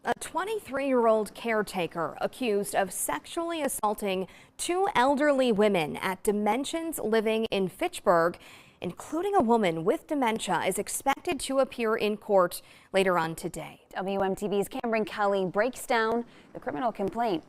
A 23-year-old caretaker accused of sexually assaulting two elderly women at Dimensions Living in Fitchburg, including a woman with dementia, is expected to appear in court later on today. WMTV's Cameron Kelly breaks down the criminal complaint.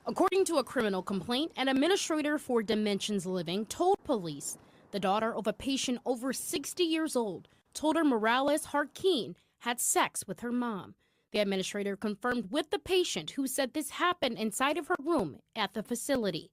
According to a criminal complaint, an administrator for Dimensions Living told police the daughter of a patient over 60 years old told her Morales Harkeen had sex with her mom. The administrator confirmed with the patient, who said this happened inside of her room at the facility.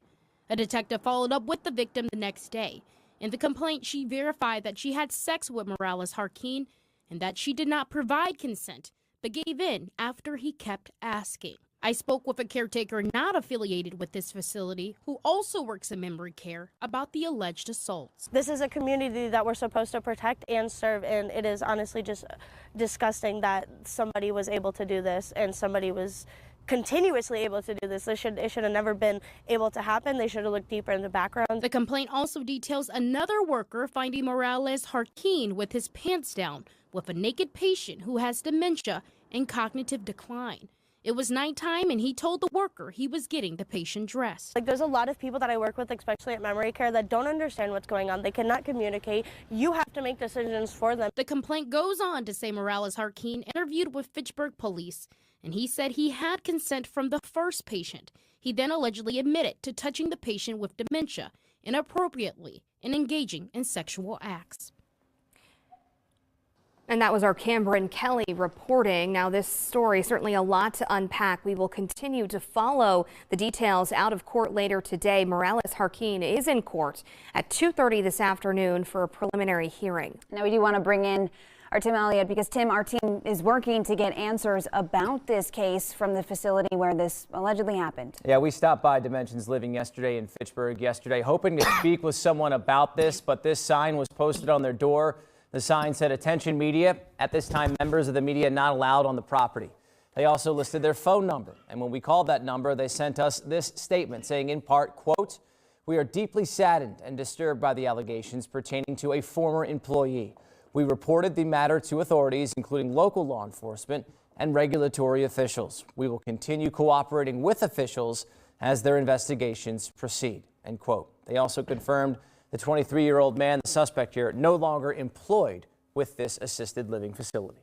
A detective followed up with the victim the next day. In the complaint, she verified that she had sex with Morales Harkeen and that she did not provide consent, but gave in after he kept asking. I spoke with a caretaker not affiliated with this facility who also works in memory care about the alleged assaults. This is a community that we're supposed to protect and serve, and it is honestly just disgusting that somebody was able to do this and somebody was continuously able to do this. It should have never been able to happen. They should have looked deeper in the background. The complaint also details another worker finding Morales Harkeen with his pants down with a naked patient who has dementia and cognitive decline. It was nighttime, and he told the worker he was getting the patient dressed. There's a lot of people that I work with, especially at memory care, that don't understand what's going on. They cannot communicate. You have to make decisions for them. The complaint goes on to say Morales Harkeen interviewed with Fitchburg police, and he said he had consent from the first patient. He then allegedly admitted to touching the patient with dementia inappropriately and engaging in sexual acts. And that was our Cameron Kelly reporting. Now, this story, certainly a lot to unpack. We will continue to follow the details out of court later today. Morales Harkeen is in court at 2:30 this afternoon for a preliminary hearing. Now, we do want to bring in our Tim Elliott because, Tim, our team is working to get answers about this case from the facility where this allegedly happened. Yeah, we stopped by Dimensions Living yesterday in Fitchburg hoping to speak with someone about this, but this sign was posted on their door. The sign said, "Attention media." At this time, members of the media not allowed on the property. They also listed their phone number. And when we called that number, they sent us this statement saying, in part, quote, "We are deeply saddened and disturbed by the allegations pertaining to a former employee. We reported the matter to authorities, including local law enforcement and regulatory officials. We will continue cooperating with officials as their investigations proceed," end quote. They also confirmed the 23-year-old man, the suspect here, no longer employed with this assisted living facility.